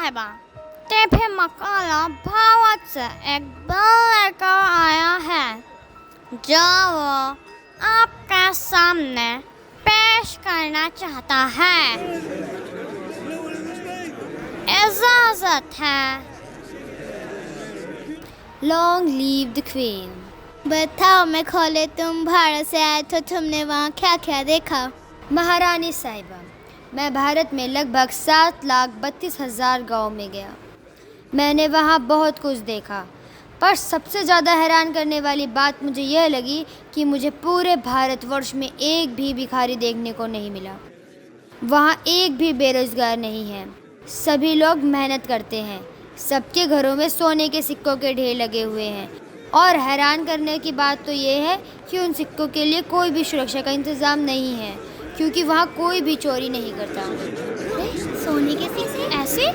साहिबा, तेरे मकाला भारत से एक बिल लेकर आया है जो वो आपके सामने पेश करना चाहता है। इजाजत है। Long leave the queen. बताओ मैं खोले, तुम भारत से आए तो तुमने वहाँ क्या क्या देखा? महारानी साहिबा, मैं भारत में लगभग 7,32,000 गाँव में गया। मैंने वहाँ बहुत कुछ देखा, पर सबसे ज़्यादा हैरान करने वाली बात मुझे यह लगी कि मुझे पूरे भारतवर्ष में एक भी भिखारी देखने को नहीं मिला। वहाँ एक भी बेरोजगार नहीं है। सभी लोग मेहनत करते हैं। सबके घरों में सोने के सिक्कों के ढेर लगे हुए हैं और हैरान करने की बात तो ये है कि उन सिक्कों के लिए कोई भी सुरक्षा का इंतज़ाम नहीं है, क्योंकि वहाँ कोई भी चोरी नहीं करता। सोने के शीशे ऐसे?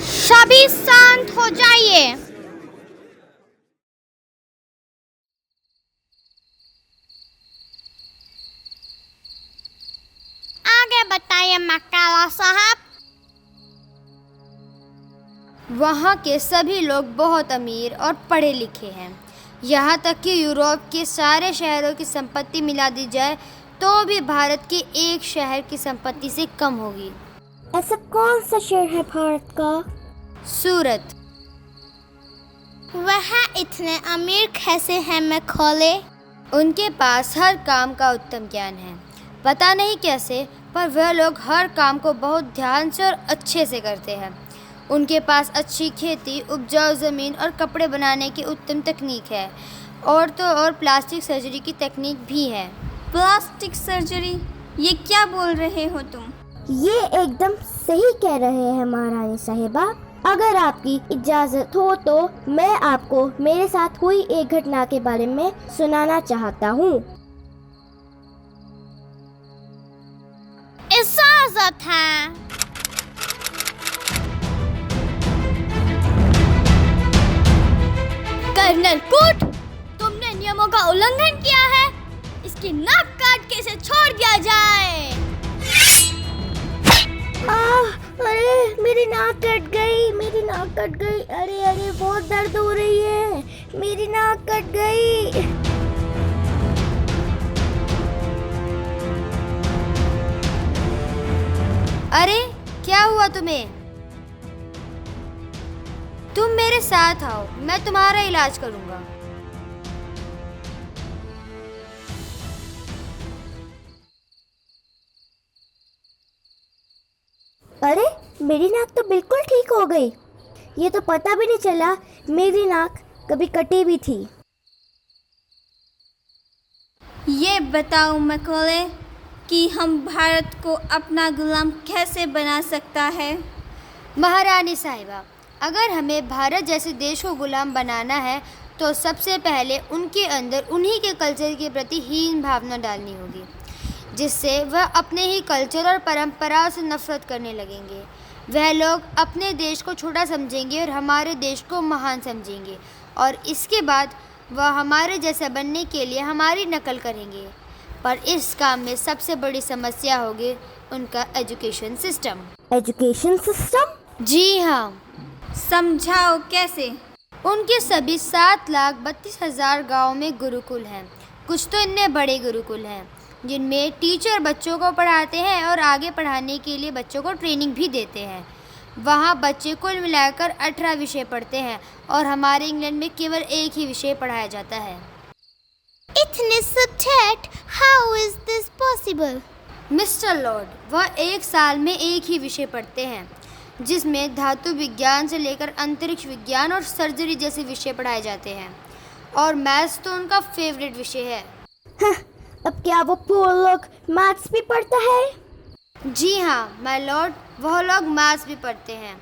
सभी शांत हो जाइए। आगे बताइए मकाला साहब। वहाँ के सभी लोग बहुत अमीर और पढ़े लिखे हैं। यहाँ तक कि यूरोप के सारे शहरों की संपत्ति मिला दी जाए तो भी भारत के एक शहर की संपत्ति से कम होगी। ऐसा कौन सा शहर है भारत का? सूरत। वह इतने अमीर कैसे हैं मैं खोले? उनके पास हर काम का उत्तम ज्ञान है। पता नहीं कैसे, पर वह लोग हर काम को बहुत ध्यान से और अच्छे से करते हैं। उनके पास अच्छी खेती, उपजाऊ ज़मीन और कपड़े बनाने की उत्तम तकनीक है, और तो और प्लास्टिक सर्जरी की तकनीक भी है। Plastic surgery? ये क्या बोल रहे हो तुम? ये एकदम सही कह रहे हैं महारानी साहिबा। अगर आपकी इजाजत हो तो मैं आपको मेरे साथ हुई एक घटना के बारे में सुनाना चाहता हूँ। इजाजत है। कर्नल कूट, तुमने नियमों का उल्लंघन किया है। इसकी नाक काट के इसे छोड़ दिया जाए। अरे मेरी नाक कट गई, मेरी नाक कट गई। अरे अरे बहुत दर्द हो रही है, मेरी नाक कट गई। अरे क्या हुआ तुम्हें? तुम मेरे साथ आओ, मैं तुम्हारा इलाज करूँगा। अरे मेरी नाक तो बिल्कुल ठीक हो गई। ये तो पता भी नहीं चला मेरी नाक कभी कटी भी थी। ये बताओ मकोले कि हम भारत को अपना गुलाम कैसे बना सकता है? महारानी साहिबा, अगर हमें भारत जैसे देश को गुलाम बनाना है तो सबसे पहले उनके अंदर उन्हीं के कल्चर के प्रति हीन भावना डालनी होगी, जिससे वह अपने ही कल्चर और परंपराओं से नफरत करने लगेंगे। वह लोग अपने देश को छोटा समझेंगे और हमारे देश को महान समझेंगे, और इसके बाद वह हमारे जैसा बनने के लिए हमारी नकल करेंगे। पर इस काम में सबसे बड़ी समस्या होगी उनका एजुकेशन सिस्टम। Education system? जी हाँ। समझाओ कैसे? उनके सभी 7,32,000 गाँव में गुरुकुल हैं। कुछ तो इतने बड़े गुरुकुल हैं जिनमें टीचर बच्चों को पढ़ाते हैं और आगे पढ़ाने के लिए बच्चों को ट्रेनिंग भी देते हैं। वहाँ बच्चे कुल मिलाकर 18 विषय पढ़ते हैं, और हमारे इंग्लैंड में केवल एक ही विषय पढ़ाया जाता है। इतने subject, how is this possible? Mister Lord, वह एक साल में एक ही विषय पढ़ते हैं, जिसमें धातु विज्ञान से लेकर अंतरिक्ष विज्ञान और सर्जरी जैसे विषय पढ़ाए जाते हैं, और मैथ्स तो उनका फेवरेट विषय है। अब क्या वो पूरे लोग मैथ्स भी पढ़ता है? जी हाँ माय लॉर्ड, वह लोग मैथ्स भी पढ़ते हैं।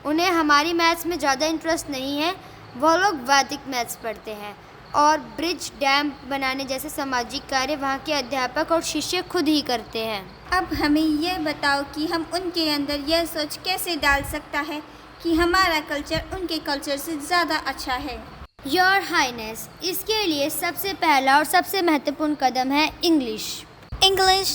उन्हें हमारी मैथ्स में ज़्यादा इंटरेस्ट नहीं है। वह लोग वैदिक मैथ्स पढ़ते हैं, और ब्रिज, डैम बनाने जैसे सामाजिक कार्य वहाँ के अध्यापक और शिष्य खुद ही करते हैं। अब हमें यह बताओ कि हम उनके अंदर यह सोच कैसे डाल सकता है कि हमारा कल्चर उनके कल्चर से ज़्यादा अच्छा है। योर हाइनेस, इसके लिए सबसे पहला और सबसे महत्वपूर्ण कदम है इंग्लिश। इंग्लिश?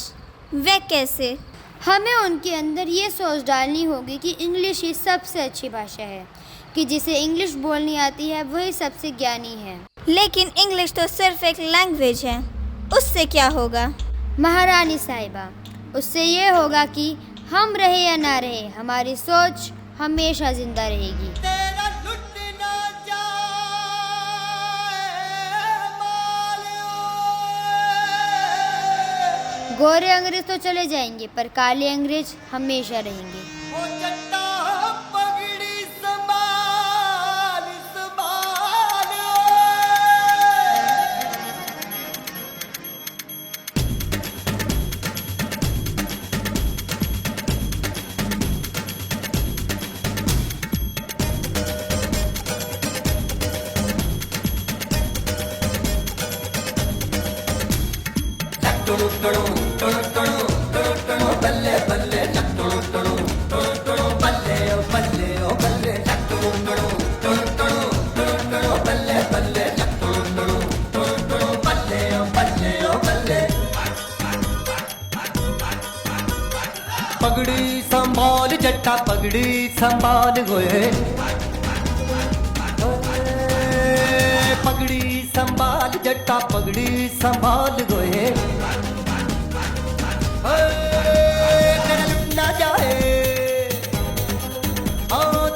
वे कैसे? हमें उनके अंदर ये सोच डालनी होगी कि इंग्लिश ही सबसे अच्छी भाषा है, कि जिसे इंग्लिश बोलनी आती है वही सबसे ज्ञानी है। लेकिन इंग्लिश तो सिर्फ एक लैंग्वेज है, उससे क्या होगा? महारानी साहिबा, उससे ये होगा कि हम रहे या ना रहे, हमारी सोच हमेशा जिंदा रहेगी। गोरे अंग्रेज तो चले जाएंगे पर काले अंग्रेज हमेशा रहेंगे। पगड़ी संभाल जट्टा पगड़ी संभाल गोए, पगड़ी संभाल जट्टा पगड़ी संभाल गोए, तेरा लुटना जाए,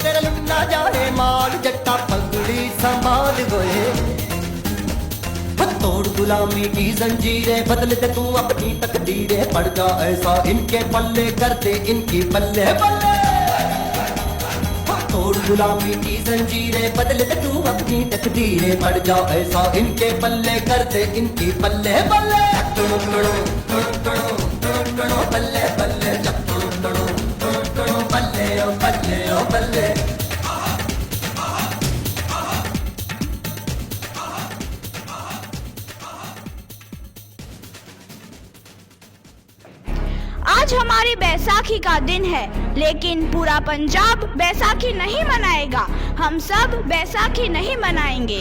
तेरा लुटना जाए माल जट्टा पगड़ी संभाल गोए। तोड़ गुलामी की जंजीरें, बदल दे तू अपनी तकदीरें, पड़ जा ऐसा इनके पल्ले, कर दे इनकी पल्ले पल्ले। तोड़ गुलामी की जंजीरें, बदल दे तू अपनी तकदीरें, पड़ जा ऐसा इनके पल्ले, कर दे इनकी पल्ले पल्ले। पल्ले पल्ले पल्ले ओ पल्ले ओ पल्ले। आज हमारी बैसाखी का दिन है, लेकिन पूरा पंजाब बैसाखी नहीं मनाएगा। हम सब बैसाखी नहीं मनाएंगे।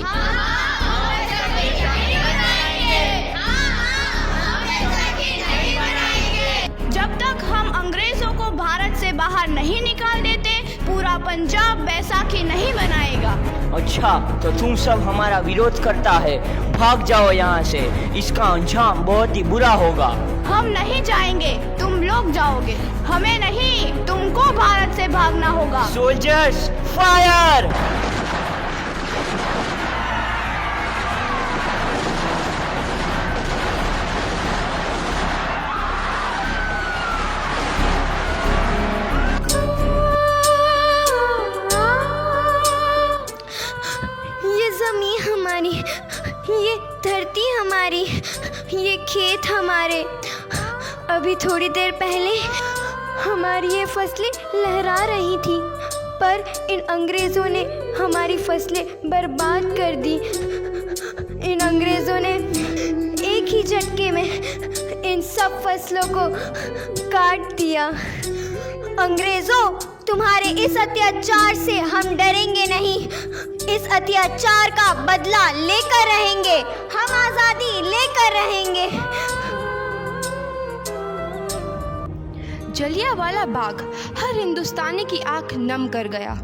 जब तक हम अंग्रेजों को भारत से बाहर नहीं निकाल देते, पूरा पंजाब बैसाखी नहीं मनाएगा। अच्छा, तो तुम सब हमारा विरोध करता है, भाग जाओ यहाँ से, इसका अंजाम बहुत ही बुरा होगा। हम नहीं जाएंगे, तुम लोग जाओगे। हमें नहीं, तुमको भारत से भागना होगा। Soldiers fire! ये ज़मीन हमारी, ये धरती हमारी, ये खेत हमारे। अभी थोड़ी देर पहले हमारी ये फसलें लहरा रही थी, पर इन अंग्रेज़ों ने हमारी फसलें बर्बाद कर दी। इन अंग्रेज़ों ने एक ही झटके में इन सब फसलों को काट दिया। अंग्रेज़ों, तुम्हारे इस अत्याचार से हम डरेंगे नहीं। इस अत्याचार का बदला लेकर रहेंगे, हम आज़ादी लेकर रहेंगे। जलियांवाला बाग हर हिंदुस्तानी की आंख नम कर गया।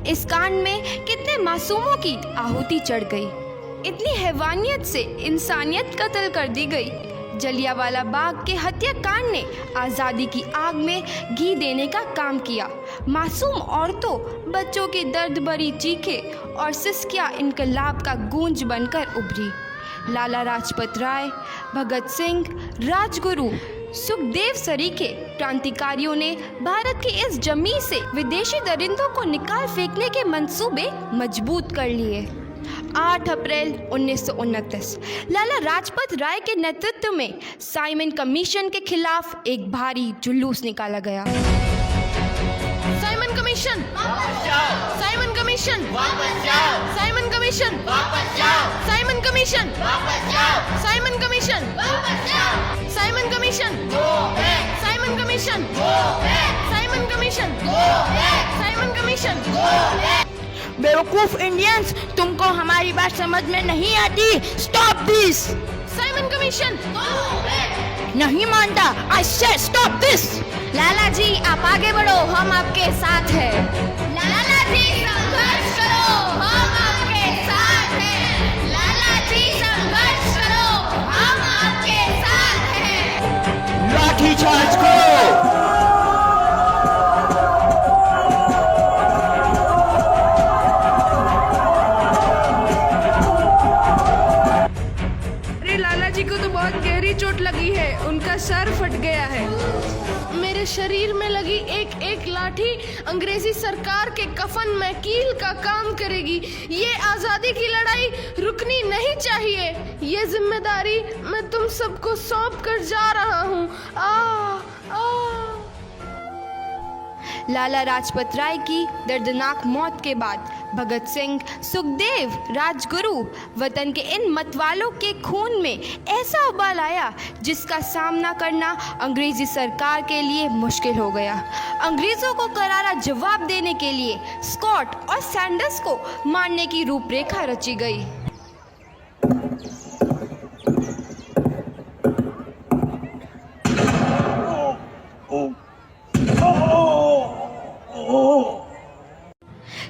इस कांड में कितने मासूमों की आहुति चढ़ गई, इतनी हैवानियत से इंसानियत कत्ल कर दी गई। जलियांवाला बाग के हत्याकांड ने आज़ादी की आग में घी देने का काम किया। मासूम औरतों, बच्चों की दर्द भरी चीखें और सिसकियां इनकलाब का गूंज बनकर उभरी। लाला लाजपत राय, भगत सिंह, राजगुरु, सुखदेव सरीखे क्रांतिकारियों ने भारत की इस जमीन से विदेशी दरिंदों को निकाल फेंकने के मंसूबे मजबूत कर लिए। 8 अप्रैल 1929 लाला लाजपत राय के नेतृत्व में साइमन कमीशन के खिलाफ एक भारी जुलूस निकाला गया। साइमन कमीशन वापस जाओ, साइमन कमीशन वापस जाओ, साइमन कमीशन वापस जाओ, साइमन कमीशन वापस जाओ, साइमन कमीशन वापस जाओ, Simon commission go back, Simon commission go back, Simon commission go back, Simon commission go back. बेवकूफ इंडियंस, तुमको हमारी बात समझ में नहीं आती। Stop this. Simon commission go back, नहीं मानता। आई से स्टॉप दिस। लाला जी आप आगे बढ़ो, हम आपके साथ हैं। लाला जी संघर्ष करो, हम आपके साथ हैं। लाला जी संघर्ष करो, हम आपके साथ हैं। लाठी चार्ज करो। अरे लाला जी को तो बहुत गहरी चोट लगी है, उनका सर फट गया है। मेरे शरीर में लगी एक एक लाठी अंग्रेजी सरकार के कफन में कील का काम करेगी। ये आज़ादी की लड़ाई रुकनी नहीं चाहिए। ये जिम्मेदारी मैं तुम सबको सौंप कर जा रहा हूँ। लाला लाजपत राय की दर्दनाक मौत के बाद भगत सिंह, सुखदेव, राजगुरु वतन के इन मतवालों के खून में ऐसा उबाल आया जिसका सामना करना अंग्रेजी सरकार के लिए मुश्किल हो गया। अंग्रेज़ों को करारा जवाब देने के लिए स्कॉट और सैंडर्स को मारने की रूपरेखा रची गई।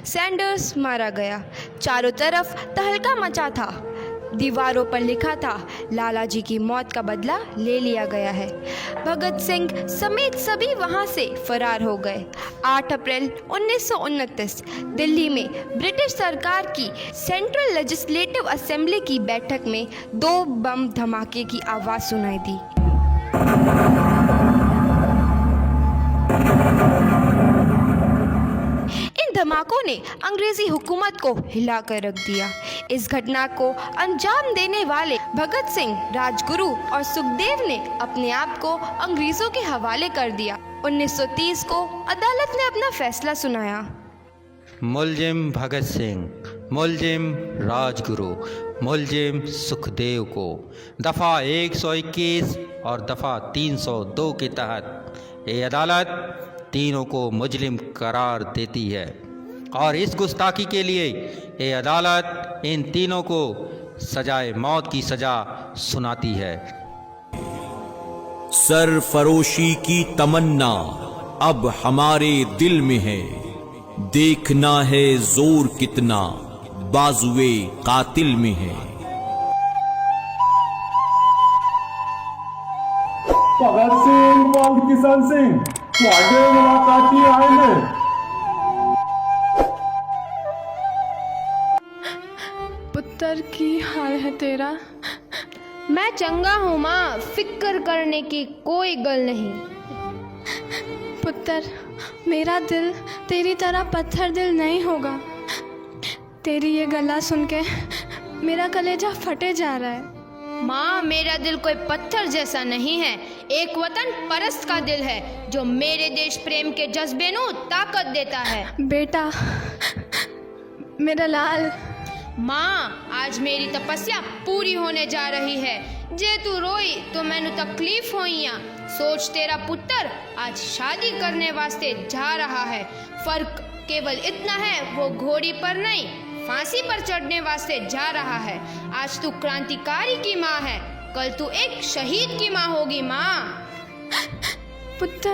सैंडर्स मारा गया। चारों तरफ तहलका मचा था। दीवारों पर लिखा था, लाला जी की मौत का बदला ले लिया गया है। भगत सिंह समेत सभी वहां से फरार हो गए। 8 अप्रैल 1929 दिल्ली में ब्रिटिश सरकार की सेंट्रल लेजिस्लेटिव असेंबली की बैठक में 2 बम धमाके की आवाज़ सुनाई दी। धमाकों ने अंग्रेजी हुकूमत को हिलाकर रख दिया। इस घटना को अंजाम देने वाले भगत सिंह, राजगुरु और सुखदेव ने अपने आप को अंग्रेजों के हवाले कर दिया। 1930 को अदालत ने अपना फैसला सुनाया। मुलजिम भगत सिंह, मुलजिम राजगुरु, मुलजिम सुखदेव को दफ़ा 121 और दफ़ा 302 के तहत ये अदालत तीनों को मुजरिम करार देती है और इस गुस्ताखी के लिए ये अदालत इन तीनों को सजाए मौत की सज़ा सुनाती है। सरफरोशी की तमन्ना अब हमारे दिल में है, देखना है जोर कितना बाजुए कातिल में है। भगत सिंह, पंत किशन सिंह, ਤੁਹਾਡੇ ਮੁਲਾਕਾਤੀ ਆਏ ਨੇ। पुत्र की हाल है तेरा? मैं चंगा हूँ माँ, फिक्र करने की कोई गल नहीं। पुत्र, मेरा दिल तेरी तरह पत्थर दिल नहीं होगा। तेरी ये गला सुन के मेरा कलेजा फटे जा रहा है। माँ, मेरा दिल कोई पत्थर जैसा नहीं है, एक वतन परस्त का दिल है जो मेरे देश प्रेम के जज्बे को ताकत देता है। बेटा, मेरा लाल। माँ, आज मेरी तपस्या पूरी होने जा रही है। जे तू रोई तो मैनू तकलीफ होइया। सोच, तेरा पुत्र आज शादी करने वास्ते जा रहा है। फर्क केवल इतना है, वो घोड़ी पर नहीं फांसी पर चढ़ने वास्ते जा रहा है। आज तू क्रांतिकारी की माँ है, कल तू एक शहीद की माँ होगी। माँ। पुत्र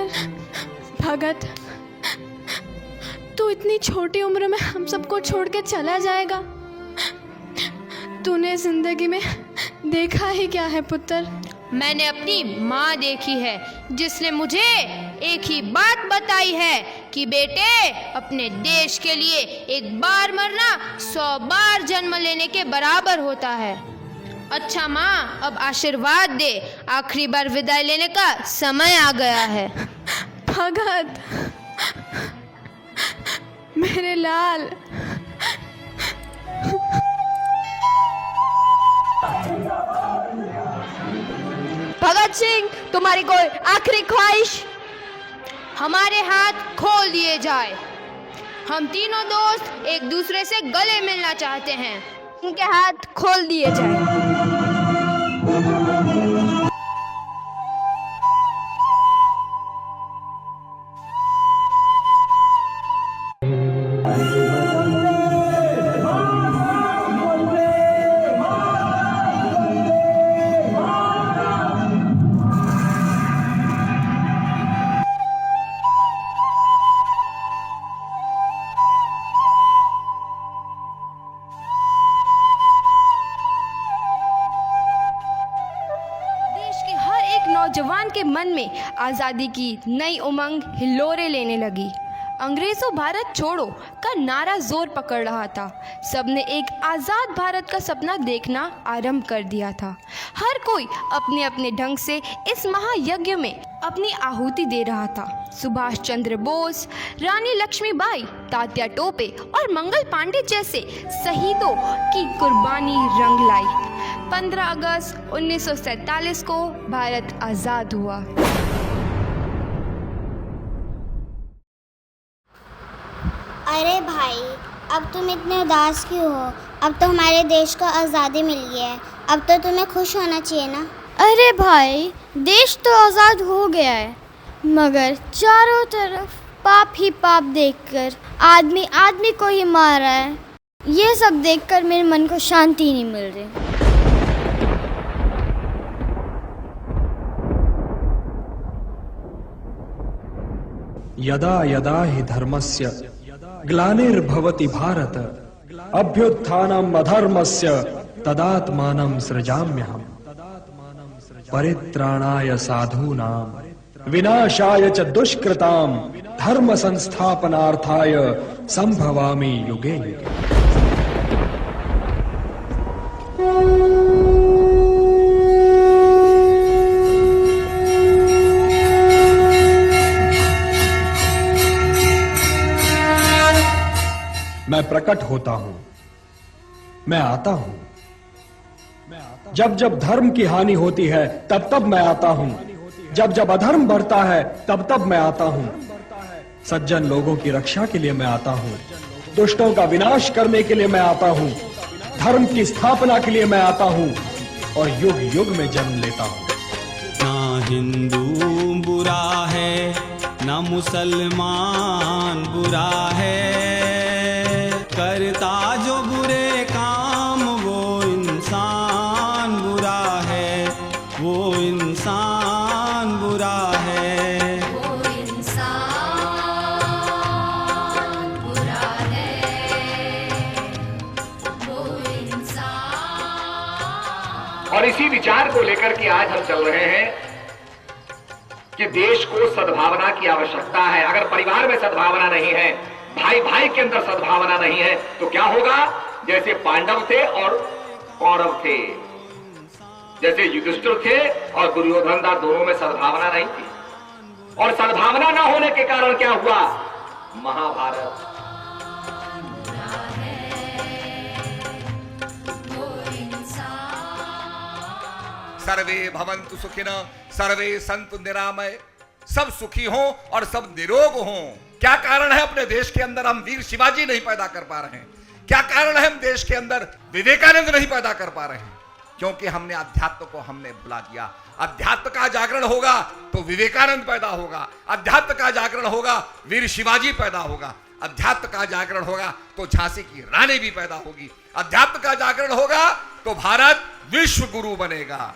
भगत, तू इतनी छोटी उम्र में हम सबको छोड़ के चला जाएगा? तूने जिंदगी में देखा ही क्या है पुत्र? मैंने अपनी माँ देखी है जिसने मुझे एक ही बात बताई है कि बेटे, अपने देश के लिए एक बार मरना 100 बार जन्म लेने के बराबर होता है। अच्छा माँ, अब आशीर्वाद दे, आखिरी बार विदाई लेने का समय आ गया है। भगत, मेरे लाल। भगत सिंह, तुम्हारी कोई आखिरी ख्वाहिश? हमारे हाथ खोल दिए जाए। हम तीनों दोस्त एक दूसरे से गले मिलना चाहते हैं। उनके हाथ खोल दिए जाए। नौजवान के मन में आज़ादी की नई उमंग हिलोरे लेने लगी। अंग्रेज़ों भारत छोड़ो का नारा जोर पकड़ रहा था। सबने एक आज़ाद भारत का सपना देखना आरंभ कर दिया था। हर कोई अपने अपने ढंग से इस महायज्ञ में अपनी आहुति दे रहा था। सुभाष चंद्र बोस, रानी लक्ष्मीबाई, तात्या टोपे और मंगल पांडे जैसे शहीदों की कुर्बानी रंग लाई। 15 अगस्त 1947 को भारत आज़ाद हुआ। अरे भाई, अब तुम इतने उदास क्यों हो? अब तो हमारे देश को आज़ादी मिल गई है, अब तो तुम्हें खुश होना चाहिए ना। अरे भाई, देश तो आज़ाद हो गया है, मगर चारों तरफ पाप ही पाप देखकर आदमी आदमी को ही मार रहा है। ये सब देखकर मेरे मन को शांति नहीं मिल रही। यदा यदा हि धर्मस्य ग्लानिर्भवति भारत अभ्युत्थानम् अधर्मस्य तदात्मानं सृजाम्यहम् परित्राणाय साधूनां विनाशाय च दुष्कृतां धर्म संस्थापनार्थाय संभवामि युगे युगे। मैं प्रकट होता हूं, मैं आता हूं। जब जब धर्म की हानि होती है तब तब मैं आता हूं। जब जब अधर्म बढ़ता है तब तब मैं आता हूं। सज्जन लोगों की रक्षा के लिए मैं आता हूं। दुष्टों का विनाश करने के लिए मैं आता हूं। धर्म की स्थापना के लिए मैं आता हूं और युग युग में जन्म लेता हूं। ना हिंदू बुरा है, ना मुसलमान बुरा है, करता जो बुरे काम वो इंसान बुरा है, वो इंसान बुरा है, वो इंसान बुरा है, वो इंसान। और इसी विचार को लेकर के आज हम चल रहे हैं कि देश को सद्भावना की आवश्यकता है। अगर परिवार में सद्भावना नहीं है, भाई भाई के अंदर सद्भावना नहीं है, तो क्या होगा? जैसे पांडव थे और कौरव थे, जैसे युधिष्ठिर थे और दुर्योधन था, दोनों में सद्भावना नहीं थी। और सद्भावना ना होने के कारण क्या हुआ? महाभारत। सर्वे भवन्तु सुखिनः, सर्वे सन्तु निरामय। सब सुखी हों और सब निरोग हों। क्या कारण है अपने देश के अंदर हम वीर शिवाजी नहीं पैदा कर पा रहे हैं? क्या कारण है हम देश के अंदर विवेकानंद नहीं पैदा कर पा रहे हैं? क्योंकि हमने अध्यात्म को हमने भुला दिया। अध्यात्म का जागरण होगा तो विवेकानंद पैदा होगा, अध्यात्म का जागरण होगा वीर शिवाजी पैदा होगा, अध्यात्म का जागरण होगा तो झांसी की रानी भी पैदा होगी, अध्यात्म का जागरण होगा तो भारत विश्व गुरु बनेगा।